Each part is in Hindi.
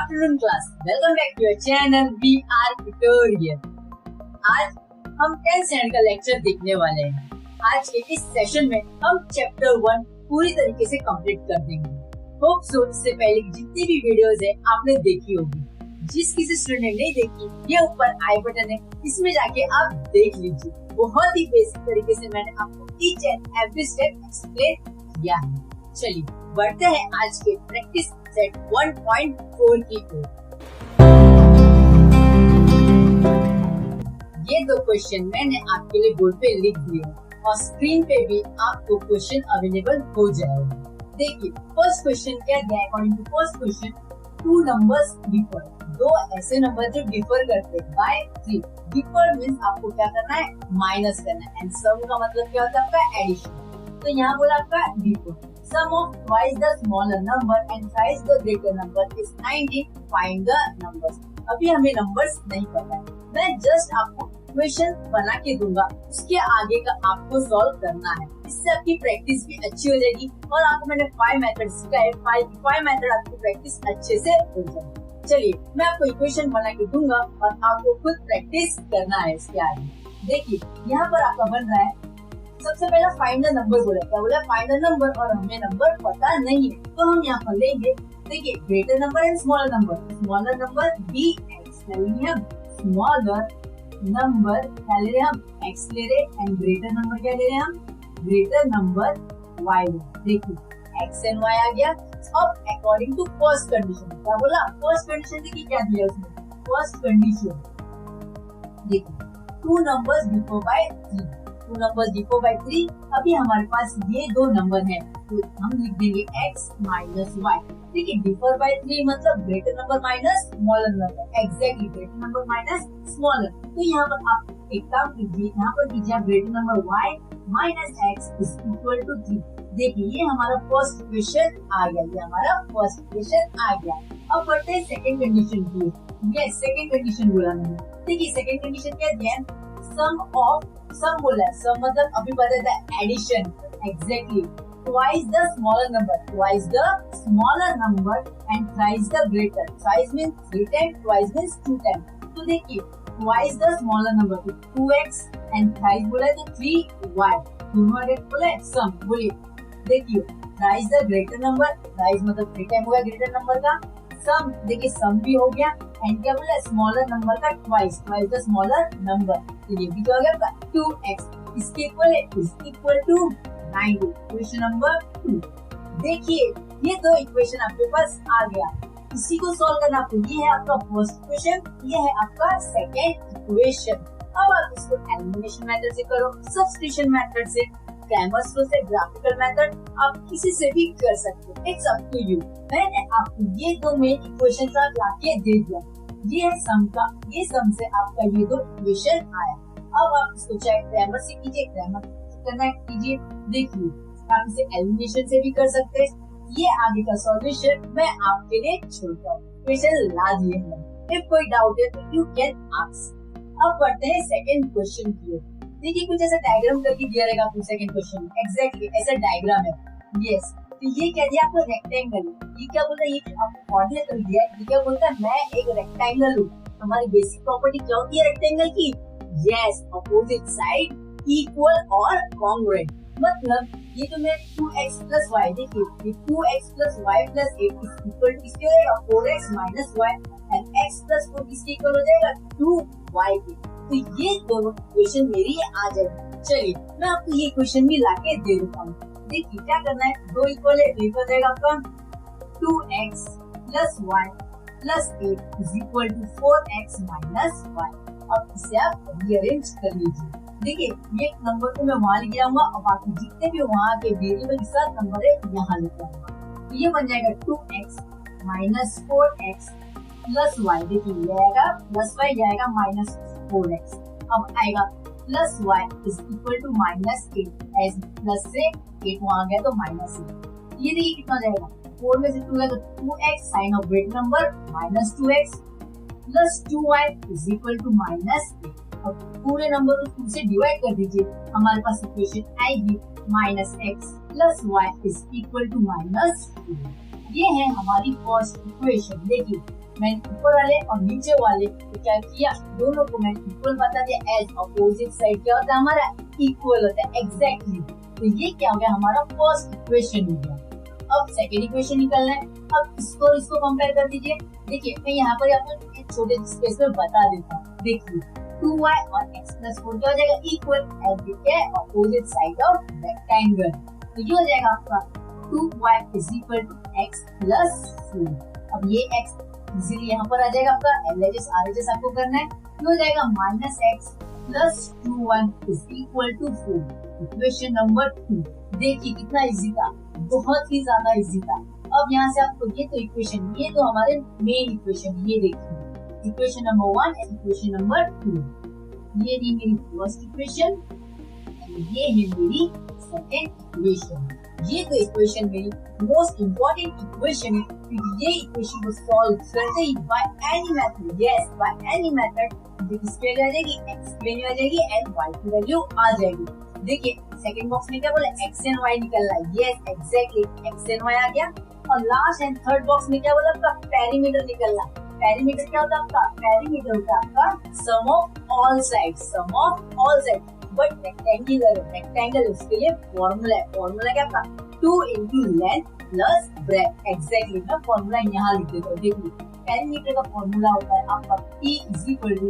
afternoon class. Welcome back to your channel. We are tutorial. आज हम 10th स्टैंडर्ड का लेक्चर देखने वाले हैं। आज के इस सेशन में हम चैप्टर 1 पूरी तरीके से कंप्लीट कर देंगे। होप सो इससे पहले जितनी भी वीडियोस है आपने देखी होगी। जिस किसी स्टूडेंट ने नहीं देखी, ये ऊपर आई बटन है, इसमें जाके आप देख लीजिए। बहुत ही बेसिक तरीके से मैंने आपको each and every step explain किया है। चलिए बढ़ते हैं आज के प्रैक्टिस सेट 1.4 की ओर। ये दो क्वेश्चन मैंने आपके लिए बोर्ड पे लिख दिए और स्क्रीन पे भी आपको क्वेश्चन अवेलेबल हो जाएगा। देखिए फर्स्ट क्वेश्चन क्या दिया है। According to first question, two numbers differ, दो ऐसे नंबर जो डिफर करते हैं बाय 3। डिफर मींस आपको क्या करना है, माइनस करना है। एंड सम का मतलब क्या होता है आपका एडिशन। तो यहाँ बोला आपका differ, sum of twice the smaller number and thrice the greater number is 90. Find the numbers. अभी हमें नंबर्स नहीं पता है, मैं जस्ट आपको क्वेश्चन बना के दूंगा, उसके आगे का आपको सॉल्व करना है। इससे आपकी प्रैक्टिस भी अच्छी हो जाएगी और आपको मैंने 5 मेथड सिखाए, 5 मेथड आपकी प्रैक्टिस अच्छे से हो जाएगी। चलिए मैं आपको इक्वेशन बना के दूंगा और आपको खुद प्रैक्टिस करना है इसके आगे। देखिए यहाँ पर आपका बन रहा है, सबसे पहला फाइंड द नंबर बोला, क्या बोला, फाइंड द नंबर, और हमें नंबर पता नहीं है तो हम यहाँ पर लेंगे। देखिए greater number and smaller number, smaller number be x ले लेंगे हम, स्मॉलर नंबर क्या ले रहे हैं हम, एक्स ले रहे, एंड ग्रेटर नंबर क्या ले रहे हैं हम, ग्रेटर नंबर वाई। देखिए एक्स एंड वाई आ गया। अब अकॉर्डिंग टू फर्स्ट कंडीशन, क्या बोला, फर्स्ट कंडीशन देखिए क्या दिया उसने, फर्स्ट कंडीशन देखिए to numbers differ by 3, to numbers differ by 3। अभी हमारे पास ये दो नंबर हैं तो हम लिख देंगे x माइनस वाई। देखिए डिफर बाय 3 मतलब greater number minus smaller number, exactly greater number minus smaller. तो यहाँ पर आप एक काम कीजिए, यहाँ पर कीजिए greater number y minus x is equal to 3। देखिए ये हमारा फर्स्ट क्वेश्चन आ गया, ये हमारा फर्स्ट क्वेश्चन आ गया। अब बढ़ते हैं सेकंड कंडीशन की। यस सेकंड कंडीशन बोला मैंने। देखिए सेकंड कंडीशन क्या दिया है, सम ऑफ, सम बोला है, सम मतलब अभी बता था addition, exactly twice the smaller number, twice the smaller number and thrice the greater, thrice means 3 times, twice means 2 times। तो देखिए twice the smaller number 2x and thrice बोला है तो 3y, दोनों एडेड बोला है, सम बोलिए। देखिए thrice the greater number, thrice मतलब 3 टाइम हुआ ग्रेटर नंबर का, सम देखिए सम भी हो गया, एंड क्या बोला स्मॉलर नंबर का twice, twice the smaller number, तो ये भी तो आ गया 2x इसके इक्वल है, is equal to 90। Question number 2। देखिए ये दो इक्वेशन आपके पास आ गया, इसी को सॉल्व करना आपको। ये है आपका फर्स्ट इक्वेशन, ये है आपका सेकंड इक्वेशन। अब आप इसको एलिमिनेशन मेथड से करो, सब्स्टिट्यूशन मेथड से, कैमर्स से, ग्राफिकल मेथड, आप किसी से भी कर सकते हो, इट्स अप टू यू। मैंने आपको ये दो मेन इक्वेशन का लाके दे दिया, ये है सम का, ये सम से आपका ये दो इक्वेशन आया। अब आप इसको चाहे ग्रामर से कीजिए, ग्रामर करना कीजिए। देखिए आप इसे एलिमिनेशन से भी कर सकते हैं। ये आगे का सॉल्यूशन मैं आपके लिए छोड़ता हूँ, क्वेश्चन ला दिए हैं। इफ कोई डाउट है तो यू कैन आस्क। अब बढ़ते हैं सेकंड क्वेश्चन की ओर। देखिए कुछ ऐसा डायग्राम करके दिया रहेगा आपको सेकंड क्वेश्चन, एग्जैक्टली ऐसा डायग्राम है। यस तो ये क्या दिया आपको, रेक्टेंगल। ये क्या बोलता है, ये आपको कोऑर्डिनेट कर दिया है, ये क्या बोलता है, मैं एक रेक्टेंगल हूँ। हमारी बेसिक प्रॉपर्टी क्या होती है रेक्टेंगल की, यस अपोजिट साइड इक्वल और कॉन्ग्रुएंट। मतलब ये जो मैं 2x प्लस वाई, देखिए ये 2x plus y plus 8 is equal to किसके हो जाएगा, 4x minus y, and x plus 4 किसके इक्वल हो जाएगा, 2y के। तो ये दोनों इक्वेशन मेरी आ जाएगी। चलिए मैं आपको ये इक्वेशन भी लाके दे देता हूँ। देखिए क्या करना है, दो इक्वल है, तो इक्वल जाएगा आपका 2x plus y plus 8 is equal to 4x minus y. अब इसे आप रीअरेंज कर लीजिए। देखिए ये नंबर को मैं वहाँ लेके आऊंगा और बाकी जितने भी वहाँ के वेरिएबल के साथ नंबर है यहाँ लेके आऊंगा। तो ये बन जाएगा 2x minus 4x plus Y. देखिए ये आएगा प्लस वाई, आएगा माइनस 4x। अब आएगा plus y is equal to minus 8, as plus से 8 वहाँ गया तो माइनस 8। ये देखिए कितना जाएगा, 4 में से 2 गया तो 2x, sign of greater number minus 2x plus 2y is equal to minus 8। अब पूरे नंबर को 2 से डिवाइड कर दीजिए, हमारे पास इक्वेशन आएगी minus x plus y is equal to minus 2। ये है हमारी फर्स्ट इक्वेशन। देखिए मैंने ऊपर वाले और नीचे वाले तो क्या किया, दोनों को मैंने इक्वल बता दिया। एज अपोजिट साइड क्या होता है हमारा, इक्वल होता है। एग्जैक्टली तो ये क्या हो गया, हमारा फर्स्ट इक्वेशन हो गया। अब सेकेंड इक्वेशन निकलना है। अब इसको और इसको कंपेयर कर दीजिए। देखिए मैं यहाँ पर आपको एक छोटे स्पेस में बता देता हूँ। देखिए 2y और x प्लस 4 क्या हो जाएगा, इक्वल, एज देखिए अपोजिट साइड ऑफ रेक्टेंगल। तो ये हो जाएगा आपका 2y is equal to x plus 4। अब ये x इजीली यहाँ पर आ जाएगा आपका, LHS RHS आपको करना है। ये हो जाएगा minus x plus 2y is equal to 4। Equation number 2। देखिए कितना इजी था, बहुत ही ज्यादा इजी था। अब यहाँ से आपको ये तो इक्वेशन, ये तो हमारे मेन इक्वेशन, ये देखिए equation number 1 and equation number 2। ये रही मेरी फर्स्ट इक्वेशन, ये है मेरी सेकेंड इक्वेशन। ये तो इक्वेशन मेरी मोस्ट इम्पोर्टेंट इक्वेशन है, क्योंकि ये इक्वेशन को सॉल्व करते ही by any method, yes by any method, किसकी वैल्यू आ जाएगी, x की वैल्यू आ जाएगी एंड y की वैल्यू आ जाएगी। देखिए सेकंड बॉक्स में क्या बोला, x एंड y निकलना है। Yes exactly x and y आ गया। और लास्ट एंड थर्ड बॉक्स में क्या बोला, आपका पेरीमीटर निकलना। पेरीमीटर क्या होता है आपका, पेरीमीटर होता है आपका sum of all sides, sum of all sides. But rectangular, rectangle उसके लिए फॉर्मूला है। फॉर्मूला क्या आपका, 2 into length plus breadth. Exactly मैं फॉर्मूला यहाँ लिख देता हूँ। देखिए पेरीमीटर का फॉर्मूला होता है आपका P is equal to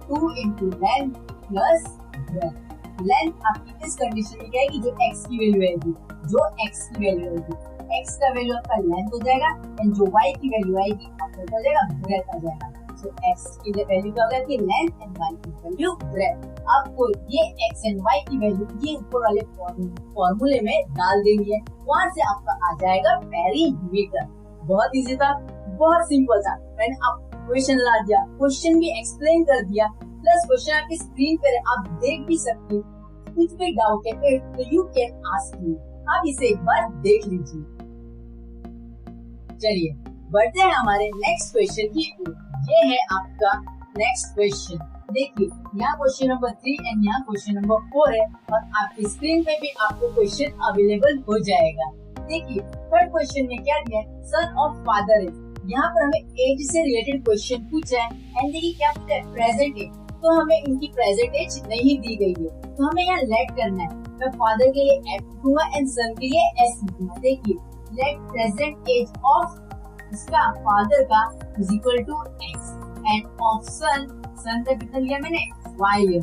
2 into length plus breadth. Length आपकी इस कंडीशन में क्या आएगी, जो x की वैल्यू आएगी, जो x की वैल्यू आएगी, x का वैल्यू आपका लेंथ हो जाएगा एंड जो y की वैल्यू आएगी आपका हो जाएगा ब्रेथ आ जाएगा। सो x की वैल्यू क्या होगा कि लेंथ एंड y की वैल्यू ब्रेथ। आपको ये x एंड y की वैल्यू ये ऊपर वाले फॉर्मूले में डाल देनी है, वहाँ से आपका आ जाएगा पेरीमीटर। बहुत इजी था, बहुत सिंपल था। मैंने आप क्वेश्चन ला दिया, क्वेश्चन भी एक्सप्लेन कर दिया, प्लस क्वेश्चन आपकी स्क्रीन पर आप देख भी सकते हो। कुछ भी डाउट है तो यू कैन आस्क मी, आप इसे एक बार देख लीजिए। चलिए बढ़ते हैं हमारे नेक्स्ट क्वेश्चन की ओर। ये है आपका नेक्स्ट क्वेश्चन। देखिए यहाँ क्वेश्चन नंबर 3 एंड यहाँ क्वेश्चन नंबर 4 है, और आपकी स्क्रीन पे भी आपको क्वेश्चन अवेलेबल हो जाएगा। देखिए थर्ड क्वेश्चन में क्या दिया है, सन ऑफ फादर इज। यहाँ पर हमें एज से रिलेटेड क्वेश्चन पूछा है एंड देखिए क्या पूछा है, प्रेजेंट एज। तो हमें इनकी प्रेजेंट एज नहीं दी गई है, तो हमें यहाँ लेट करना है। मैं फादर के लिए F लिखूंगा एंड सन के लिए S लिखूंगा। देखिए लेट प्रेजेंट एज ऑफ इसका फादर का is equal to x and of son, son का कितना लिया मैंने, y लिया।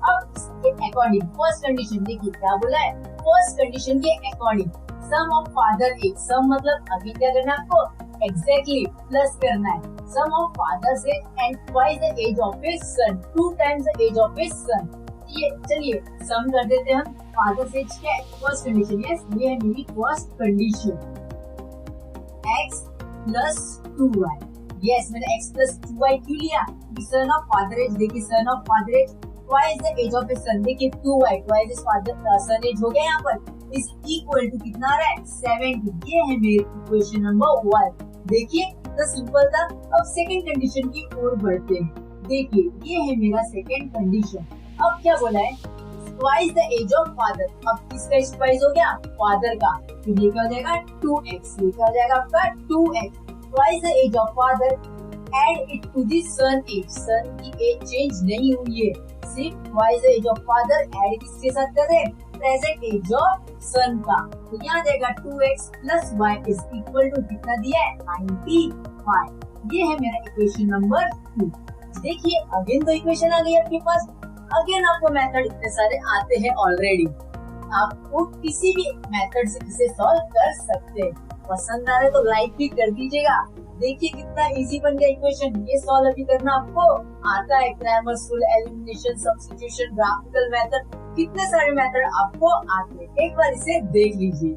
अब इसके अकॉर्डिंग फर्स्ट कंडीशन देखिए क्या बोला है, फर्स्ट कंडीशन के according sum of father age, sum मतलब अभी क्या करना है आपको, एग्जैक्टली प्लस करना है। Sum of father age and twice the age of his son, 2 times the age of his son. ये चलिए सम कर देते हैं हम। फादर एज क्या है, फर्स्ट कंडीशन, यस ये है मेरी first condition, x plus 2y। Yes मैंने x प्लस 2y क्यों लिया, सन ऑफ फादर एज। देखिए son of father age twice the age of his son, देखिए 2y twice his father son age हो गया यहाँ पर, इज इक्वल टू कितना आ रहा है, 70। ये है मेरी इक्वेशन नंबर 1। देखिए तो सिंपल था। अब सेकंड कंडीशन की ओर बढ़ते हैं। देखिए ये है मेरा सेकंड कंडीशन। अब क्या बोला है, twice the age of father. अब किसका ट्वाइस हो गया, फादर का, तो ये क्या हो जाएगा 2x, ये क्या हो जाएगा आपका 2x। Twice the age of father, add it to the son age. Son की एज चेंज नहीं हुई है, सिर्फ twice the age of father add किसके साथ कर रहे हैं, प्रेजेंट एज ऑफ सन का। तो यहाँ जाएगा 2x plus y is equal to कितना दिया है, 95। ये है मेरा इक्वेशन नंबर 2। देखिए अगेन तो इक्वेशन आ गई आपके पास। अगेन आपको मेथड इतने सारे आते हैं ऑलरेडी, आपको किसी भी मेथड से इसे सॉल्व कर सकते हैं। पसंद आ रहे तो लाइक भी कर दीजिएगा। देखिए कितना इजी बन गया इक्वेशन। ये सॉल्व अभी करना आपको आता है, grammar, school, elimination, substitution, graphical method, कितने सारे मेथड आपको आते हैं। एक बार इसे देख लीजिए।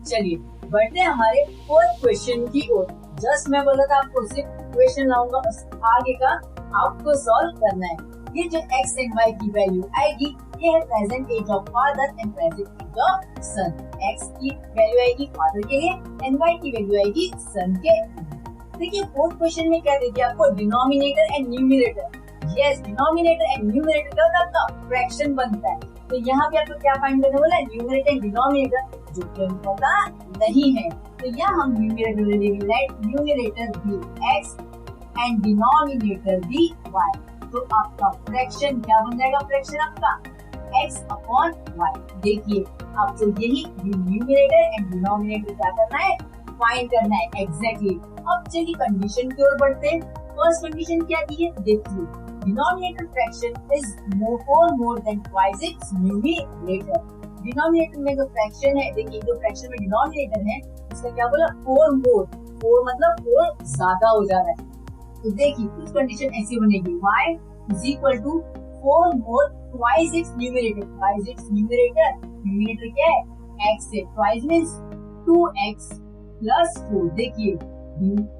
चलिए बढ़ते हैं हमारे फोर्थ क्वेश्चन की ओर। जस्ट मैं बोला था आपको सिर्फ क्वेश्चन लाऊंगा, आगे का आपको सॉल्व करना है। ये जो x एंड y की वैल्यू आएगी, ये है present age of father and present age of son. x की वैल्यू आएगी फादर के लिए एंड y की वैल्यू आएगी सन के लिए। देखिए फोर्थ क्वेश्चन में क्या दे दिया आपको, denominator and numerator. Yes denominator and numerator क्या होता है, आपका फ्रैक्शन बनता है। तो यहाँ पे आपको क्या फाइंड करना बोला है, न्यूमरेटर एंड डिनोमिनेटर। जो कि हमें पता नहीं है। तो यहाँ हम न्यूमरेटर ले लेंगे, let numerator be x and denominator be y। तो आपका फ्रैक्शन क्या बन जाएगा, फ्रैक्शन आपका x अपॉन y। देखिए आपको यही न्यूमरेटर एंड डिनोमिनेटर क्या करना है, फाइंड करना है एग्जैक्टली। अब चलिए कंडीशन की ओर बढ़ते हैं। फर्स्ट कंडीशन क्या दी है, देखिए denominator fraction is more than twice its numerator. Denominator में जो फ्रैक्शन है, देखिए जो फ्रैक्शन में डिनोमिनेटर है उसका क्या बोला, 4 मोर। 4 मतलब 4 ज्यादा हो जा रहा है। तो देखिए कुछ कंडीशन ऐसी बनेगी, y is equal to 4 more twice its numerator. Twice its numerator, numerator क्या है, x है, ट्वाइस मींस 2x प्लस 4। देखिए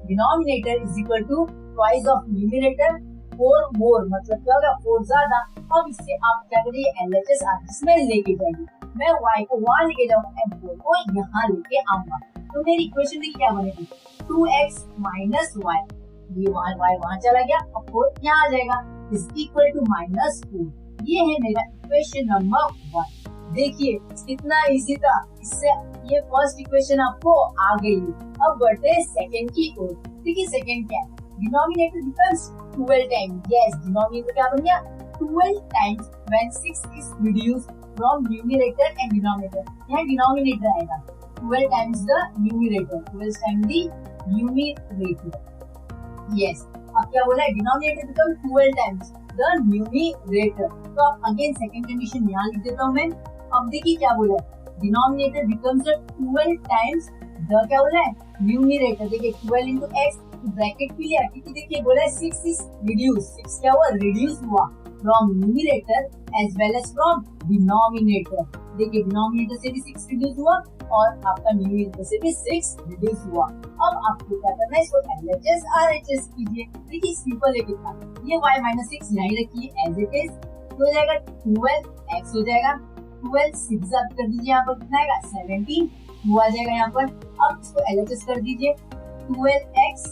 denominator is equal to twice of numerator, 4 more मतलब क्या होगा, 4 ज्यादा। अब इससे आप क्या करिए, LHS आर्टिस में लेके जाइए। मैं y को वहां लेके जाऊंगा एंड 4 को यहाँ लेके आऊंगा। तो मेरी इक्वेशन देखिए क्या बनेगी, 2x माइनस y, ये y वहां चला गया, अब 4 यहाँ आ जाएगा, इज इक्वल टू माइनस 4। ये है मेरा इक्वेशन नंबर 1। देखिए कितना इजी था, इससे ये फर्स्ट इक्वेशन आपको आ गई। अब बढ़ते हैं सेकंड की ओर। देखिए सेकंड क्या है, denominator becomes 12 times. Yes, denominator क्या बन गया, 12 times when 6 is reduced from numerator and denominator. यहाँ डिनोमिनेटर आएगा 12 times the numerator, 12 times the numerator. Yes, अब क्या बोला है, denominator become 12 times the numerator. तो अब अगेन सेकंड कंडीशन यहाँ लिख देता हूँ मैं। अब देखिए क्या बोला है, डिनोमिनेटर बिकम्स 12 टाइम्स द क्या बोला है, न्यूमरेटर। देखिए 12 इंटू एक्स, ब्रैकेट भी लिया क्योंकि देखिए बोला है 6 इज रिड्यूस, 6 क्या हुआ, रिड्यूस हुआ from numerator as well as from denominator. देखिए डिनोमिनेटर से भी 6 रिड्यूस हुआ और आपका न्यूमरेटर से भी 6 रिड्यूस हुआ। अब आपको क्या करना है, इसको LHS RHS कीजिए। देखिए सिंपल है कितना, ये y माइनस 6 यहीं रखिए एज इट इज, तो हो जाएगा 12x हो जाएगा, 12 6 आप कर दीजिए, यहाँ पर कितना आएगा 17 2 आ जाएगा यहाँ पर। अब इसको LHS कर दीजिए, 12x,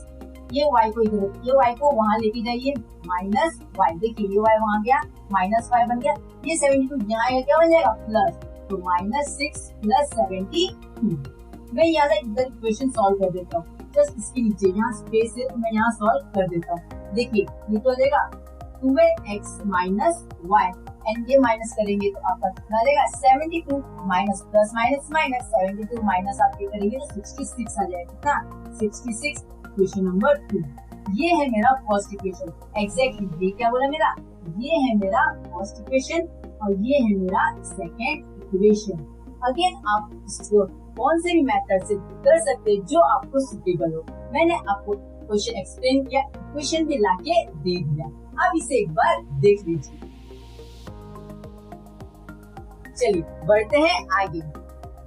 ये y को इधर, ये y को वहां लेके जाइए, माइनस y। देखिए ये y वहां गया, माइनस y बन गया, ये 72 यहाँ आएगा, क्या बन जाएगा प्लस, तो माइनस 6 प्लस 72। मैं यहाँ से इधर इक्वेशन सॉल्व कर देता हूँ, जस्ट इसके नीचे यहाँ स्पेस है तो मैं यहाँ सॉल्व कर देता हूँ। देखिए ये तो हो जाएगा 12x माइनस y एंड ये माइनस करेंगे तो आपका कितना आ जाएगा 72 minus plus minus minus 72 minus आप ये करेंगे तो 66 आ जाएगा, कितना 66। इक्वेशन नंबर 2, ये है मेरा फर्स्ट इक्वेशन एग्जैक्टली। ये क्या बोला मेरा, ये है मेरा फर्स्ट इक्वेशन और ये है मेरा सेकंड इक्वेशन। अगेन आप इसको कौन से भी मेथड से कर सकते हैं जो आपको सुटेबल हो। मैंने आपको क्वेश्चन एक्सप्लेन किया, इक्वेशन भी लाके दे दिया, अब इसे एक बार देख लीजिए। चलिए बढ़ते हैं आगे।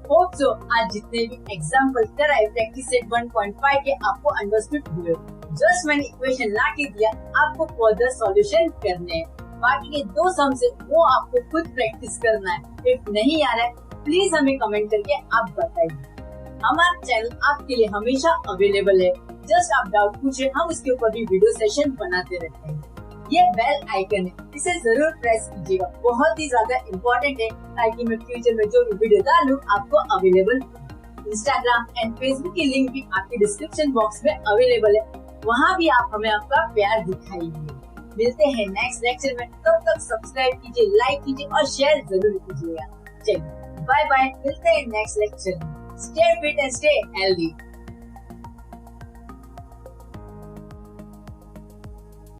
होप सो आज जितने भी एग्जाम्पल कराए प्रैक्टिस सेट 1.5 के आपको अंडरस्टूड हुए। जस्ट मैंने इक्वेशन ला के दिया, आपको फर्दर सॉल्यूशन करने हैं। बाकी के 2 सम से वो आपको खुद प्रैक्टिस करना है। इफ नहीं आ रहा है प्लीज हमें कमेंट करके आप बताइए। हमारा चैनल आपके लिए हमेशा अवेलेबल है, जस्ट आप डाउट पूछे, हम उसके ऊपर भी वीडियो सेशन बनाते रहते हैं। ये बेल आइकन है, इसे जरूर प्रेस कीजिएगा, बहुत ही ज्यादा इम्पोर्टेंट है ताकि मैं फ्यूचर में जो भी वीडियो डालूं आपको अवेलेबल। इंस्टाग्राम एंड फेसबुक की लिंक भी आपके डिस्क्रिप्शन बॉक्स में अवेलेबल है, वहाँ भी आप हमें आपका प्यार दिखाइए। मिलते हैं नेक्स्ट लेक्चर में, तब तक सब्सक्राइब कीजिए, लाइक कीजिए और शेयर जरूर कीजिएगा। चलिए बाय बाय, मिलते हैं नेक्स्ट लेक्चर में। Stay fit and stay healthy.